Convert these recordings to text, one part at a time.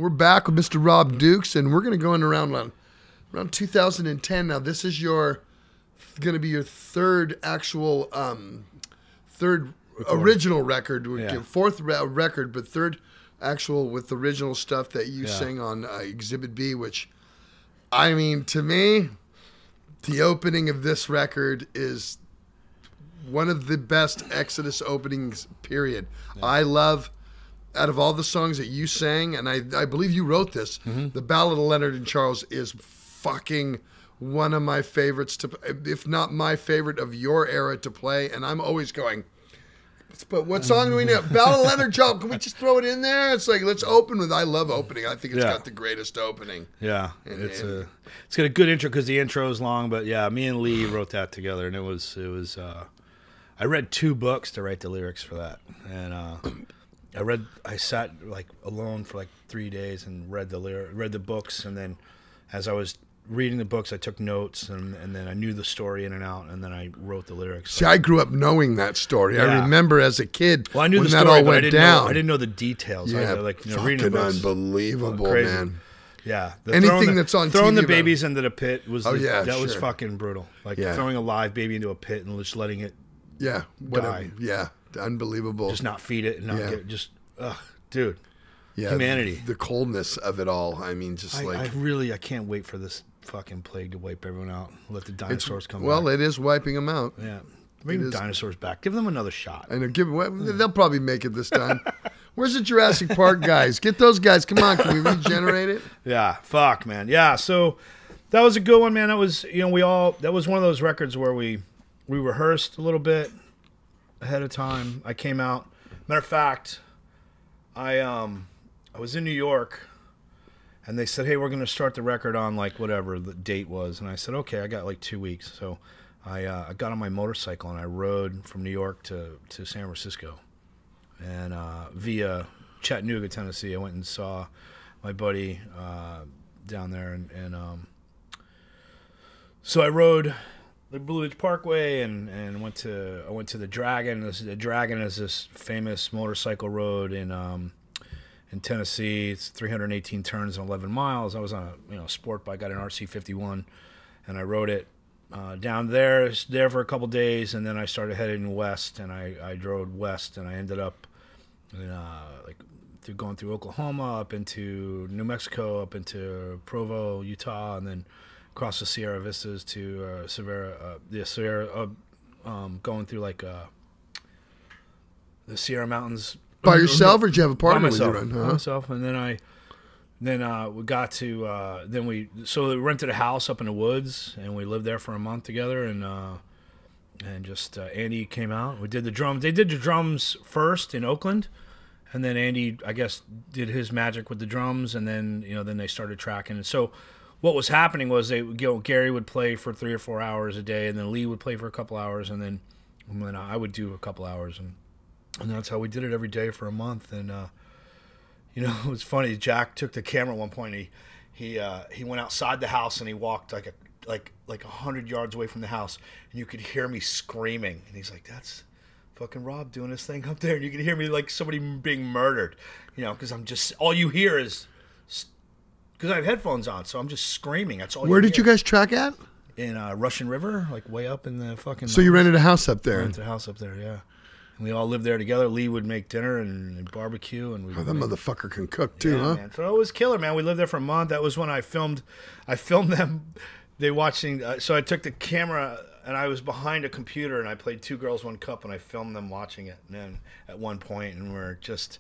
We're back with Mr. Rob Dukes, and we're going to go in around 2010. Now, this is going to be your third actual, original record. Fourth record, but third actual with original stuff that you sang on Exhibit B, which, I mean, to me, the opening of this record is one of the best Exodus openings, period. Yeah. I love... Out of all the songs that you sang, and I believe you wrote this, the Ballad of Leonard and Charles is fucking one of my favorites, if not my favorite of your era to play. And I'm always going, but what song do we know? Ballad of Leonard and Charles, can we just throw it in there? It's like, let's open with I Love Opening. I think it's got the greatest opening. Yeah, it's got a good intro because the intro is long, but yeah, me and Lee wrote that together, and it was I read 2 books to write the lyrics for that, and I sat like alone for like 3 days and read the books, and then as I was reading the books, I took notes, and then I knew the story in and out, and then I wrote the lyrics. See, I grew up knowing that story. Yeah. I remember as a kid. Well, I knew when the story, that all but went down. I didn't know the details. Yeah, reading the books, unbelievable, crazy. Man. Yeah, Anything that's on throwing TV the babies into the pit was was fucking brutal. Like throwing a live baby into a pit and just letting it die. Yeah, unbelievable. Just not feed it and not get just dude. Yeah, humanity. The coldness of it all. I mean, I can't wait for this fucking plague to wipe everyone out. Let the dinosaurs come back. Well, it is wiping them out. Yeah. Bring the dinosaurs back. Give them another shot. I know. They'll probably make it this time. Where's the Jurassic Park guys? Get those guys. Come on. Can we regenerate it? Yeah. Fuck, man. Yeah. So that was a good one, man. That was, that was one of those records where we rehearsed a little bit ahead of time. I came out. Matter of fact, I was in New York, and they said, hey, we're going to start the record on, like, whatever the date was. And I said, okay, I got, like, 2 weeks. So I got on my motorcycle, and I rode from New York to San Francisco. And via Chattanooga, Tennessee, I went and saw my buddy down there. And so I rode the Blue Ridge Parkway and I went to the Dragon. The Dragon is this famous motorcycle road in Tennessee. It's 318 turns and 11 miles. I was on a sport bike. I got an RC51, and I rode it down there for a couple days, and then I started heading west, and I drove west, and I ended up going through Oklahoma, up into New Mexico, up into Provo, Utah, and then across the Sierra Vistas to Sierra, going through the Sierra Mountains. By yourself, or did you have a partner with you? By myself, and then we got to we rented a house up in the woods, and we lived there for a month together, and Andy came out. We did the drums. They did the drums first in Oakland, and then Andy, I guess, did his magic with the drums, and then then they started tracking. And so what was happening was Gary would play for 3 or 4 hours a day, and then Lee would play for a couple hours, and then I would do a couple hours, and that's how we did it every day for a month. And it was funny. Jack took the camera at one point. He went outside the house, and he walked like 100 yards away from the house, and you could hear me screaming. And he's like, "That's fucking Rob doing his thing up there." And you could hear me like somebody being murdered, because I'm just, all you hear is, because I have headphones on, so I'm just screaming. That's all. Where did you guys track at? In Russian River, like way up in the fucking. So you rented a house up there? Rented a house up there, yeah. And we all lived there together. Lee would make dinner and barbecue, and that motherfucker can cook too, huh? Man. So it was killer, man. We lived there for a month. That was when I filmed them. They watching. So I took the camera, and I was behind a computer, and I played Two Girls, One Cup, and I filmed them watching it. And then at one point, and we're just,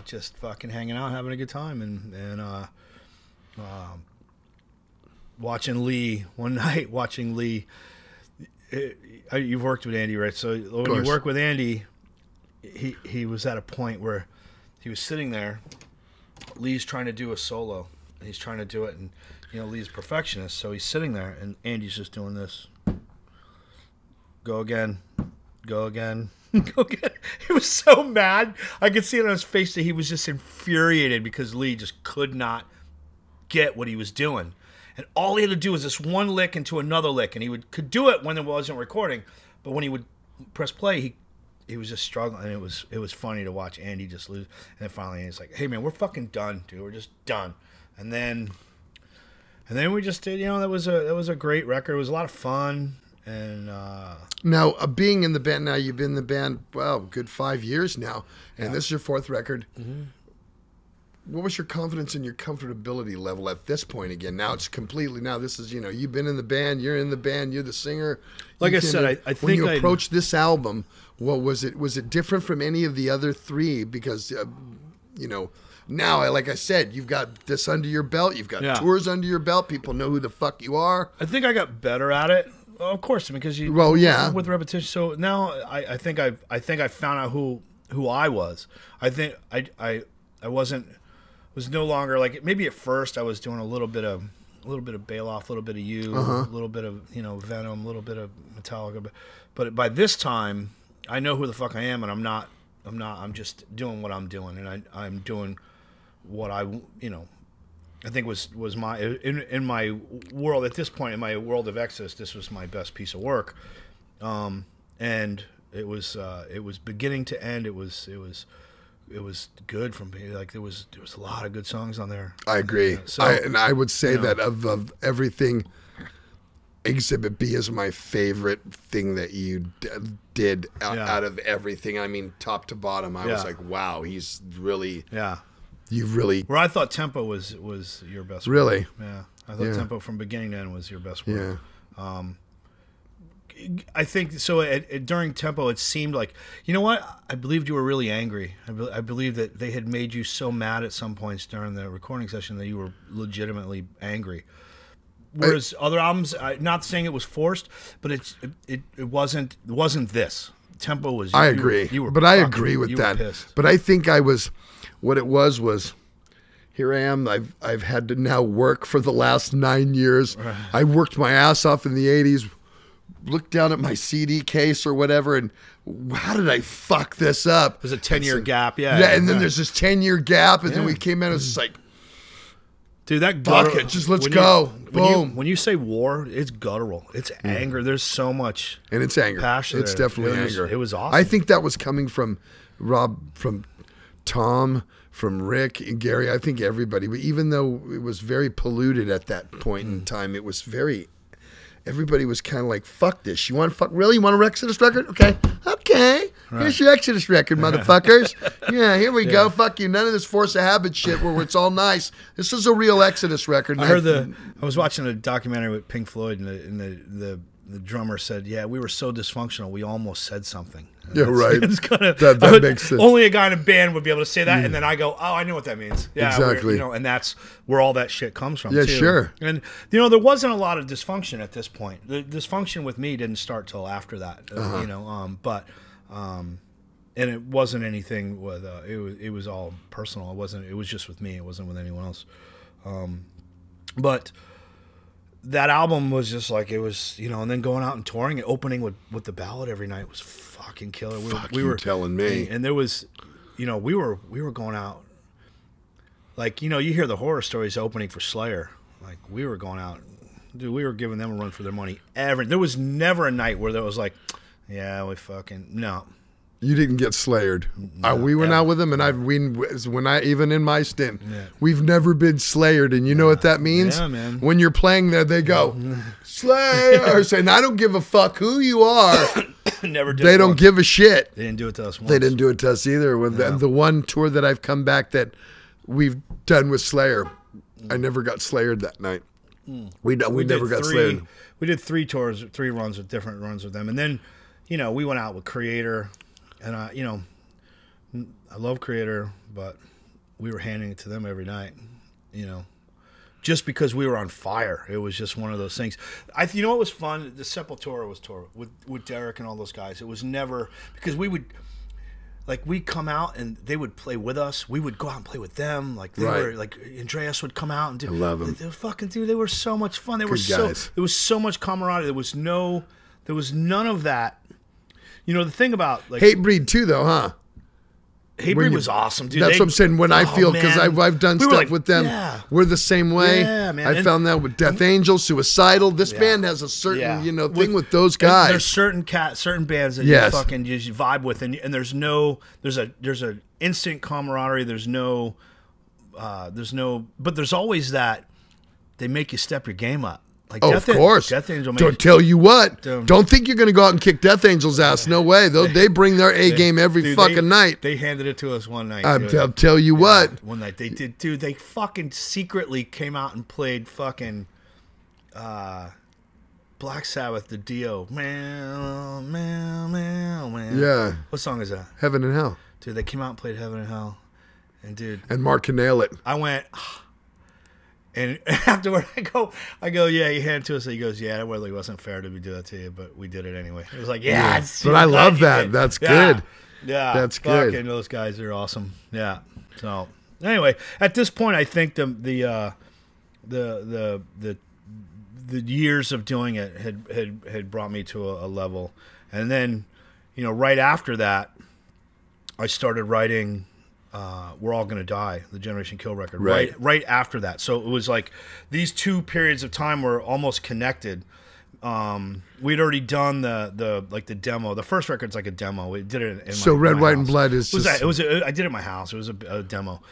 just fucking hanging out, having a good time, and watching Lee one night. Watching Lee. You've worked with Andy, right? So when you work with Andy, he was at a point where he was sitting there. Lee's trying to do a solo, and he's trying to do it, and Lee's a perfectionist, so he's sitting there, and Andy's just doing this. Go again, go again, go again. He was so mad. I could see it on his face that he was just infuriated because Lee just could not get what he was doing. And all he had to do was this one lick into another lick, and he could do it when it wasn't recording, but when he would press play, just struggling, and it was funny to watch Andy just lose. And then finally he's like, "Hey man, we're fucking done, dude. We're just done." And then we just did. That was a great record. It was a lot of fun. And now being in the band, now you've been in the band good 5 years now, and this is your fourth record. Mm-hmm. What was your confidence and your comfortability level at this point again? Now it's completely, now this is, you've been in the band, you're in the band, you're the singer. Like I said, I think when you approached this album, what was it? Was it different from any of the other three? Because, now, like I said, you've got this under your belt, you've got tours under your belt, people know who the fuck you are. I think I got better at it. Of course, because with repetition. So now I think I found out who I was. I think I was no longer like, maybe at first I was doing a little bit of Bailoff, a little bit of You, a little bit of Venom, a little bit of Metallica, but by this time I know who the fuck I am, and I'm just doing what I'm doing, and I'm doing what I think was my in my world at this point, in my world of Exodus, this was my best piece of work, and it was beginning to end. It was good from me. Like there was a lot of good songs on there. I agree. I would say that of everything, Exhibit B is my favorite thing that you did out of everything. I mean, top to bottom, I was like, wow, he's really You've really. Where I thought Tempo was your best work. Really? Yeah, I thought Tempo from beginning to end was your best work. Yeah. I think so. During Tempo, it seemed like, you know what? I believed you were really angry. I believe that they had made you so mad at some points during the recording session that you were legitimately angry. Whereas other albums, not saying it was forced, but it wasn't this. Tempo was. I agree. I agree with that. Pissed. But I think I was. What it was here I am. I've had to now work for the last 9 years. Right. I worked my ass off in the 80s. Looked down at my CD case or whatever, and how did I fuck this up? There's a 10-year gap, Yeah, and then there's this 10-year gap, and then we came out, it was just like, dude, that fuck it, just let's go. Boom. When you say war, it's guttural. It's anger. There's so much, and it's anger. Passion. It's definitely anger. It was awesome. I think that was coming from Rob, from Tom, from Rick and Gary. I think everybody. But even though it was very polluted at that point in time, it was very. Everybody was kind of like, fuck this. You want to fuck? Really? You want a Exodus record? Okay. Right. Here's your Exodus record, motherfuckers. Yeah, here we go. Fuck you. None of this Force of Habit shit where it's all nice. This is a real Exodus record. I was watching a documentary with Pink Floyd, and the drummer said, "Yeah, we were so dysfunctional, we almost said something." And yeah, right. It's kind of that makes sense. Only a guy in a band would be able to say that, and then I go, "Oh, I know what that means." Yeah, exactly. And that's where all that shit comes from. Yeah, too. Sure. And there wasn't a lot of dysfunction at this point. The dysfunction with me didn't start till after that. And it wasn't anything with it was all personal. It was just with me. It wasn't with anyone else. But that album was just like, it was, and then going out and touring and opening with the ballad every night was fucking killer. We were telling me. And there was, we were going out, like, you hear the horror stories opening for Slayer. Like, we were going out, dude, we were giving them a run for their money. There was never a night where there was like, yeah, we fucking, no. You didn't get slayered. No, we went out with them, and even in my stint, we've never been slayered, and you know what that means? Yeah, man. When you're playing there, they go, Slayer, and I don't give a fuck who you are. Never did. They don't give a shit. They didn't do it to us once. They didn't do it to us either. With the one tour that I've come back that we've done with Slayer, I never got slayered that night. We never got slayered. We did 3 tours, 3 runs with different runs with them, and then, we went out with Creator. And I love Creator, but we were handing it to them every night, just because we were on fire. It was just one of those things. You know what was fun? The Sepultura was tour with Derek and all those guys. It was never, because we'd come out and they would play with us. We would go out and play with them. Like they were, like Andreas would come out and do. I love them. They fucking dude. They were so much fun. There was so much camaraderie. There was none of that. The thing about, like, Hatebreed too, though, huh? Hatebreed was awesome, dude. That's what I'm saying. When I feel, because I've done stuff like, with them. Yeah. We're the same way. Yeah, man. I found that with Death Angel, Suicidal. This band has a certain, thing with those guys. There's certain bands that you fucking just vibe with, and there's an instant camaraderie. But there's always that they make you step your game up. Like of course. Death Angel. Don't tell you what. Don't think you're going to go out and kick Death Angel's ass. No way. They bring their A game every fucking night. They handed it to us one night. I'll tell you what. One night they did, dude. They fucking secretly came out and played fucking Black Sabbath, the Dio. Man. Yeah. What song is that? Heaven and Hell. Dude, they came out and played Heaven and Hell, and dude. And Mark can nail it. I went. And afterward, I go, yeah, he handed it to us. And he goes, yeah, it really wasn't fair to do that to you, but we did it anyway. It was like, yeah. But I love that. That's good. Yeah. That's good. Fucking those guys are awesome. Yeah. So anyway, at this point, I think the years of doing it had brought me to a level, and then, right after that, I started writing. We're All Gonna Die, the Generation Kill record, right after that. So it was like these two periods of time were almost connected. We'd already done the demo. The first record's like a demo. We did it in Red, my White, house. and Blood is I did it in my house. It was a demo,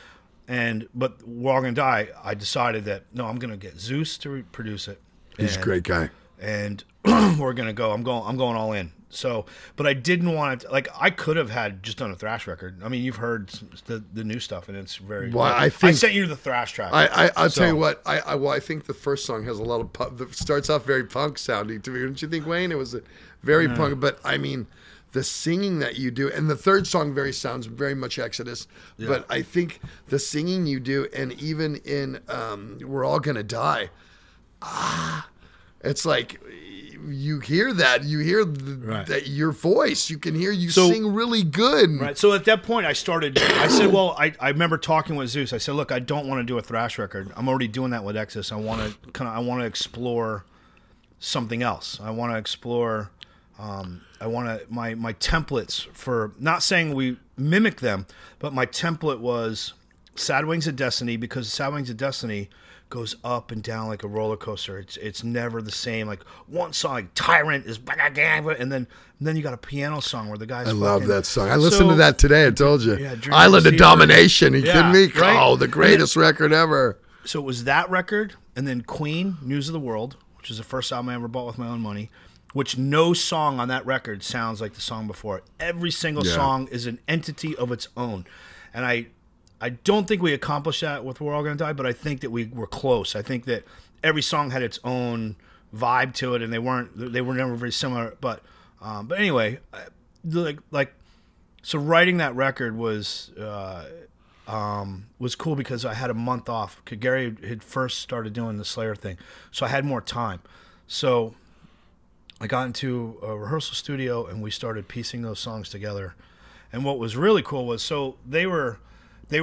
but We're All Gonna Die. I decided that no, I'm gonna get Zeus to produce it. He's a great guy, and we're gonna go. I'm going all in. So, but I didn't want to. Like, I could have just done a thrash record. I mean, you've heard the new stuff, and it's very. Well, I sent you the thrash track. I'll tell you what. I think the first song has a lot of punk. It starts off very punk sounding to me. Don't you think, Wayne? It was a very punk. But I mean, the singing that you do, and the third song sounds very much Exodus. Yeah. But I think the singing you do, and even in We're All Gonna Die, it's like. You hear that. You hear that your voice. You can hear you sing really good. Right. So at that point, I said, well, I remember talking with Zeus. I said, look, I don't want to do a thrash record. I'm already doing that with Exodus. I want to explore something else. I want to explore. My templates for, not saying we mimic them, but my template was Sad Wings of Destiny, because Sad Wings of Destiny goes up and down like a roller coaster. It's never the same. Like one song, like Tyrant is, and then you got a piano song where the guys. I love that song. I listened to that today. I told you. Yeah, Island of Domination. Are you kidding me? Right? Oh, the greatest record ever. So it was that record, and then Queen, News of the World, which is the first album I ever bought with my own money. Which no song on that record sounds like the song before it. Every single song is an entity of its own, and I don't think we accomplished that with We're All Gonna Die, but I think that we were close. I think that every song had its own vibe to it, and they were never very similar. But anyway, so writing that record was cool because I had a month off. Gary had first started doing the Slayer thing, so I had more time. So I got into a rehearsal studio, and we started piecing those songs together. And what was really cool was, so they were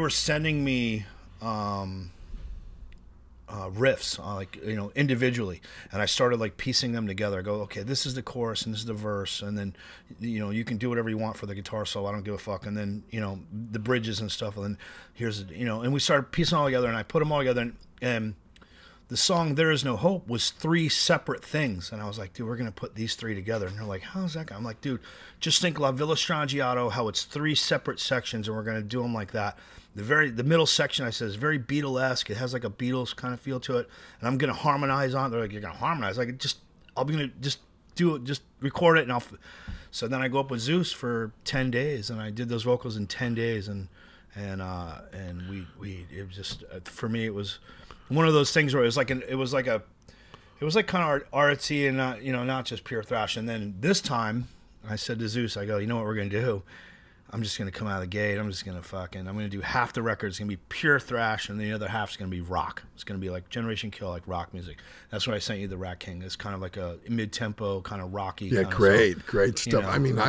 sending me riffs, individually, and I started like piecing them together. I go, okay, this is the chorus and this is the verse, and then you can do whatever you want for the guitar solo. I don't give a fuck. And then the bridges and stuff, and then here's and we started piecing all together, and I put them all together, and the song There Is No Hope was 3 separate things, and I was like, dude, we're gonna put these 3 together. And they're like, how's that guy? I'm like, dude, just think La Villa Strangiato, how it's 3 separate sections, and we're gonna do them like that. The middle section, I said, is very Beatlesque. It has like a Beatles kind of feel to it, and I'm gonna harmonize on it. They're like, you're gonna harmonize? Like, I'm gonna just do it, just record it, and So then I go up with Zeus for 10 days, and I did those vocals in 10 days, and we it was just, for me, it was one of those things where it was like kind of artsy and not just pure thrash. And then this time I said to Zeus, I go, you know what we're gonna do? I'm just gonna come out of the gate. I'm gonna do half the record. It's gonna be pure thrash, and the other half's gonna be rock. It's gonna be like Generation Kill, like rock music. That's why I sent you the Rat King. It's kind of like a mid-tempo, kind of rocky. Yeah, great stuff. I mean,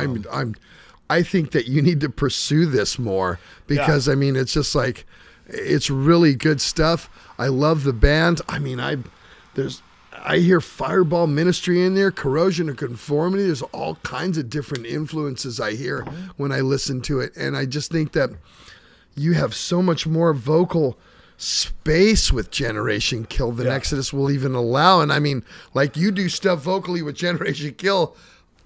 I think that you need to pursue this more because I mean, it's just like, it's really good stuff. I love the band. I mean, I hear Fireball Ministry in there, Corrosion of Conformity. There's all kinds of different influences I hear when I listen to it. And I just think that you have so much more vocal space with Generation Kill than Exodus will even allow. And I mean, like you do stuff vocally with Generation Kill.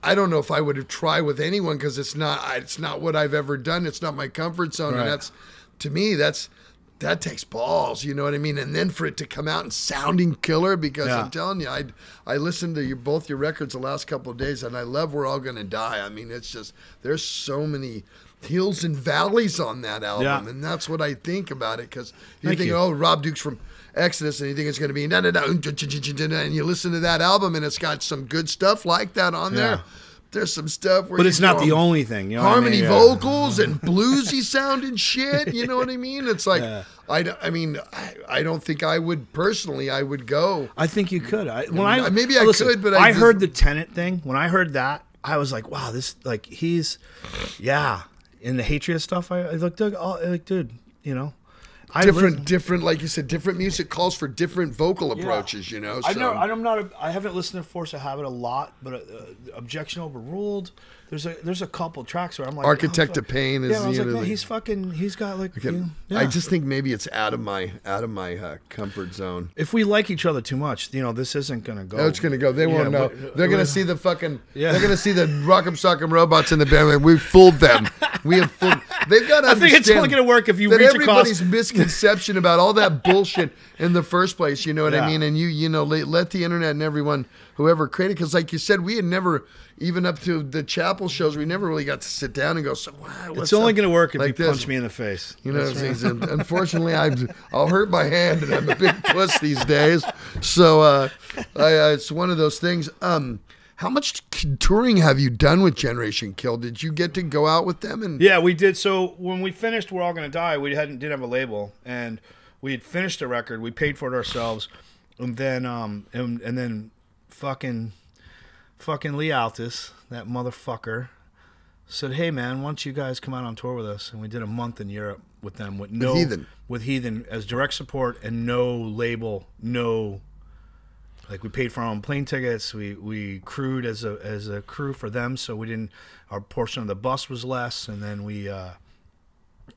I don't know if I would have tried with anyone because it's not what I've ever done. It's not my comfort zone. Right. And that's, to me, that takes balls, you know what I mean? And then for it to come out and sounding killer, because I'm telling you, I listened to both your records the last couple of days, and I love We're All Gonna Die. I mean, it's just, there's so many hills and valleys on that album, and that's what I think about it, because you think, oh, Rob Duke's from Exodus, and you think it's going to be and you listen to that album, and it's got some good stuff like that on there. There's some stuff where but it's not the only thing. You know harmony what I mean? vocals and bluesy sounding shit. You know what I mean? It's like I don't think I would personally. I would go. I think you could. Maybe I could, but I heard the Tenet thing. When I heard that, I was like, wow, this like he's in the Hatred stuff. I looked like, dude, you know. Different, like you said, different music calls for different vocal approaches, you know. So. I haven't listened to Force of Habit a lot, but Objection Overruled. There's a couple tracks where I'm like, Architect of Pain is. Yeah, I was like, man, he's got like. I just think maybe it's out of my comfort zone. If we like each other too much, you know, this isn't gonna go. No, it's gonna go. They won't know. They're gonna see the fucking. Yeah. They're gonna see the Rock'em Sock'em Robots in the band. Like, we've fooled them. We have fooled. They've got to understand. I think it's only gonna work if you that reach everybody's across. misconception about all that bullshit in the first place. You know what I mean? And you know, let the internet and everyone, whoever created, because like you said, we had never, even up to the chapel shows, we never really got to sit down and go, so what's it's only going to work if like you punch me in the face. You know, unfortunately, I'll hurt my hand, and I'm a big puss these days. So it's one of those things. How much touring have you done with Generation Kill? Did you get to go out with them? And yeah, we did. So when we finished We're All Gonna Die, we didn't have a label, and we had finished the record. We paid for it ourselves, and then and then fucking Lee Altus, that motherfucker, said, "Hey man, why don't you guys come out on tour with us?" And we did a month in Europe with them with Heathen as direct support and no label, no. Like we paid for our own plane tickets. We crewed as a crew for them, so we didn't. Our portion of the bus was less, and then we,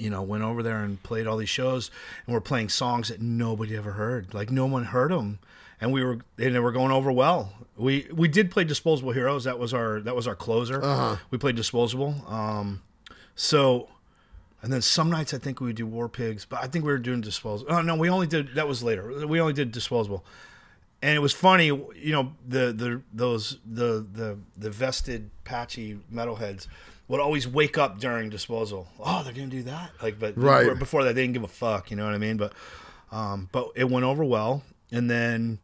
went over there and played all these shows, and we're playing songs that nobody ever heard. Like no one heard them, and they were going over well. We did play Disposable Heroes. That was our closer. We played Disposable. So, and then some nights I think we would do War Pigs, but I think we were doing Disposable. Oh no, that was later. We only did Disposable. And it was funny, you know, the vested patchy metalheads would always wake up during Disposal. Oh, they're gonna do that, like, but before that they didn't give a fuck, you know what I mean? But it went over well. And then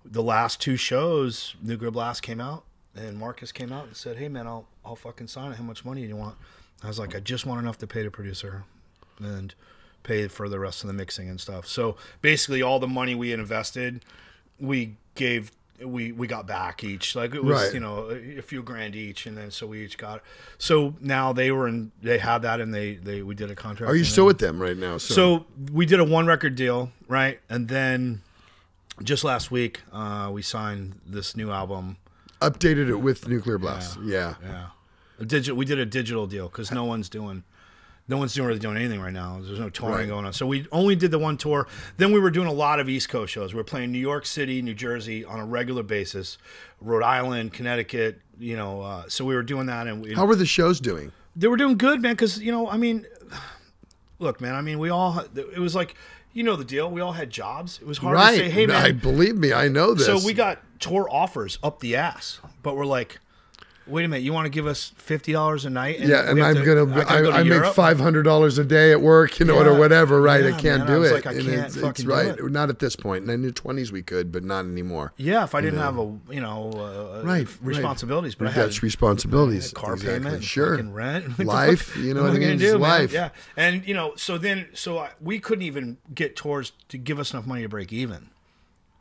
the last two shows, Nuclear Blast came out, and Marcus came out and said, "Hey man, I'll fucking sign it. How much money do you want?" I was like, "I just want enough to pay the producer and pay for the rest of the mixing and stuff." So basically, all the money we had invested, we got back each, like it was a few grand each, and then so we each got it. So now they had that, and we did a contract. Are you still with them right now? So we did a 1-record deal, right? And then just last week we signed this new album, updated it with Nuclear Blast. Yeah. We did a digital deal because no one's really doing anything right now. There's no touring going on. So we only did the one tour. Then we were doing a lot of East Coast shows. We were playing New York City, New Jersey on a regular basis, Rhode Island, Connecticut, so we were doing that. And how were the shows doing? They were doing good, man, because, I mean, look, man, I mean, it was like, you know the deal. We all had jobs. It was hard to say, hey, man. Believe me, I know this. So we got tour offers up the ass, but we're like, wait a minute, you want to give us $50 a night? And I make $500 a day at work, or whatever, right? I can't do it. Like, I can't fucking do it. Not at this point. In the 20s we could, but not anymore. Yeah, if I didn't have responsibilities, but I had responsibilities, car payment, sure, rent, life. You know what I mean? Do, life. Yeah, and so we couldn't even get tours to give us enough money to break even.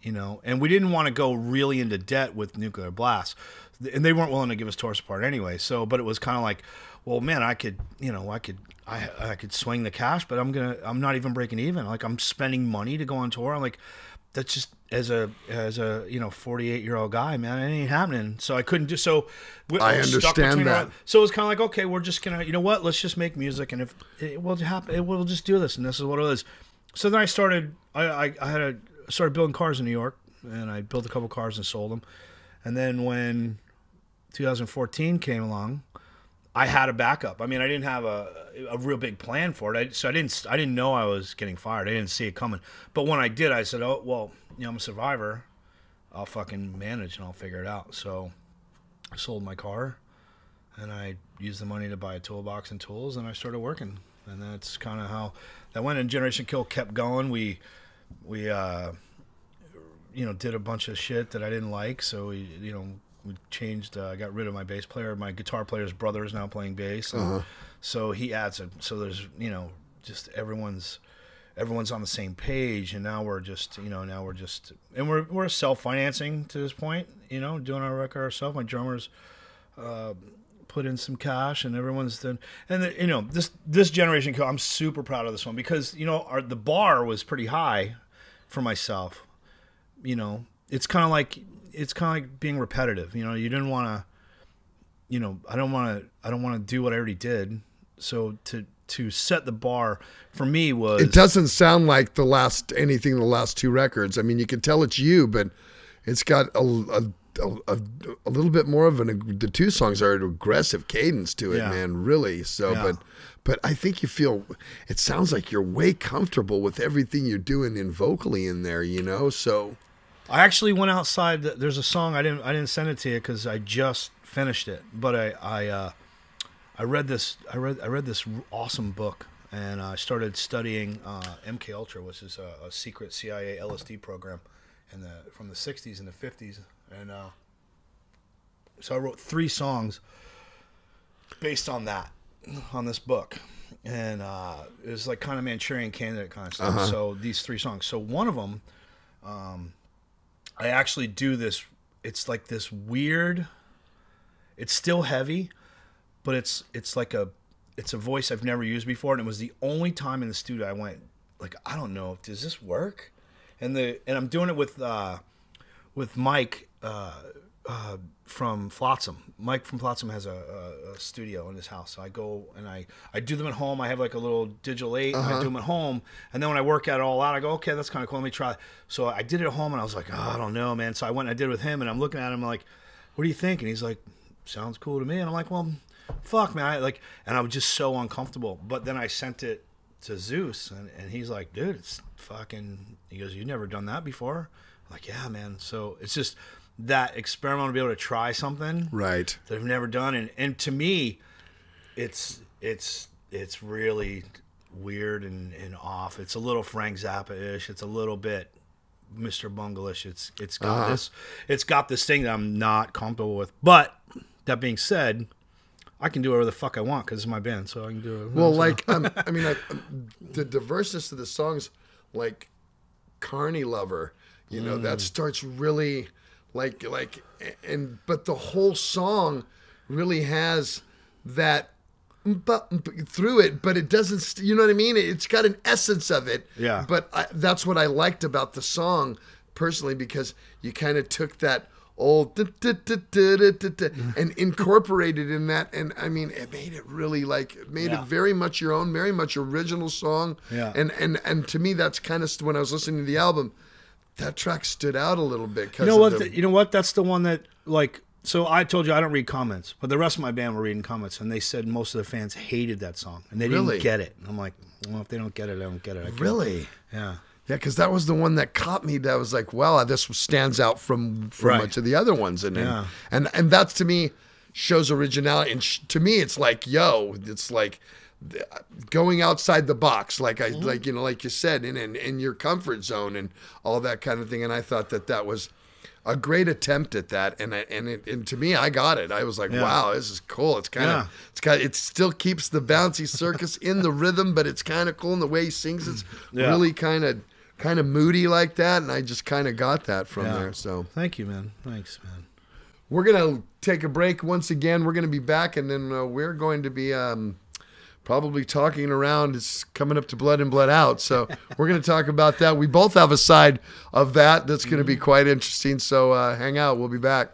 And we didn't want to go really into debt with Nuclear Blast. And they weren't willing to give us tour support anyway. So, but it was kind of like, well, man, I could swing the cash, but I'm not even breaking even. Like I'm spending money to go on tour. I'm like, that's just as a 48-year-old guy, man, it ain't happening. So I couldn't just so. I understand that. So it was kind of like, okay, we're just gonna, you know what? Let's just make music, and if it will happen, we'll just do this, and this is what it is. So then I started. I started building cars in New York, and I built a couple cars and sold them. And then when 2014 came along, I had a backup. I mean, I didn't have a real big plan for it. I didn't know I was getting fired. I didn't see it coming. But when I did, I said, "Oh, well, I'm a survivor. I'll fucking manage and I'll figure it out." So I sold my car, and I used the money to buy a toolbox and tools, and I started working. And that's kind of how that went. And Generation Kill kept going. We did a bunch of shit that I didn't like. So we changed. I got rid of my bass player. My guitar player's brother is now playing bass. So he adds so there's just everyone's on the same page, and now we're just and we're self-financing to this point. Doing our record ourselves. My drummers put in some cash, and everyone's done. And this Generation Kill, I'm super proud of this one because the bar was pretty high for myself. It's kind of like being repetitive. You didn't want to, I don't want to do what I already did. So to set the bar for me was. It doesn't sound like the last two records. I mean, you can tell it's you, but it's got a little bit more of the two songs are an aggressive cadence to it, man. Really. So, but I think it sounds like you're way comfortable with everything you're doing vocally in there, so. I actually went outside. There's a song I didn't send it to you because I just finished it. But I read this awesome book, and I started studying MK Ultra, which is a secret CIA LSD program, from the '60s and the '50s. And so I wrote 3 songs based on this book, and it was like kind of Manchurian Candidate kind of stuff. So these 3 songs. So one of them. I actually do this. It's like this weird. It's still heavy, but it's a voice I've never used before, and it was the only time in the studio I went like, I don't know, does this work? And I'm doing it with Mike from Flotsam. Mike from Flotsam has a studio in his house. So I go and I do them at home. I have like a little digital 8. And I do them at home. And then when I work it all out, I go, okay, that's kind of cool. Let me try. So I did it at home, and I was like, oh, I don't know, man. So I went and I did it with him, and I'm looking at him like, what do you think? And he's like, sounds cool to me. And I'm like, well, fuck, man. And I was just so uncomfortable. But then I sent it to Zeus, and he's like, dude, it's fucking. He goes, you've never done that before? I'm like, yeah, man. So it's just that experiment to be able to try something right that I've never done, and to me, it's really weird and off. It's a little Frank Zappa-ish. It's a little bit Mr. Bungle-ish. It's got this thing that I'm not comfortable with. But that being said, I can do whatever the fuck I want because it's my band, so I can do it. Well, the diverseness of the songs, like Carney Lover, that starts really. But the whole song really has that through it, but it doesn't, you know what I mean? It's got an essence of it. Yeah. But that's what I liked about the song personally, because you kind of took that old and incorporated in that. And I mean, it made it really it very much your own, very much original song. Yeah. And to me, that's kind of when I was listening to the album, that track stood out a little bit. You know what? You know what? That's the one that So I told you I don't read comments, but the rest of my band were reading comments, and they said most of the fans hated that song and they didn't get it. And I'm like, well, if they don't get it, I don't get it. Really? Yeah. Yeah, because that was the one that caught me. That was like, wow, this stands out from much of the other ones, and that to me shows originality. And to me, it's like, it's like going outside the box, like you said, in your comfort zone and all that kind of thing. And I thought that was a great attempt at that, and to me, I got it. I was like, wow, this is cool. It's kind of it still keeps the bouncy circus in the rhythm, but it's kind of cool in the way he sings. It's really kind of moody like that, and I just kind of got that from there. So thank you, man. Thanks, man. We're gonna take a break once again. We're gonna be back, and then we're going to be probably talking around is coming up to Blood in, Blood Out. So we're going to talk about that. We both have a side of that that's going to be quite interesting. So hang out. We'll be back.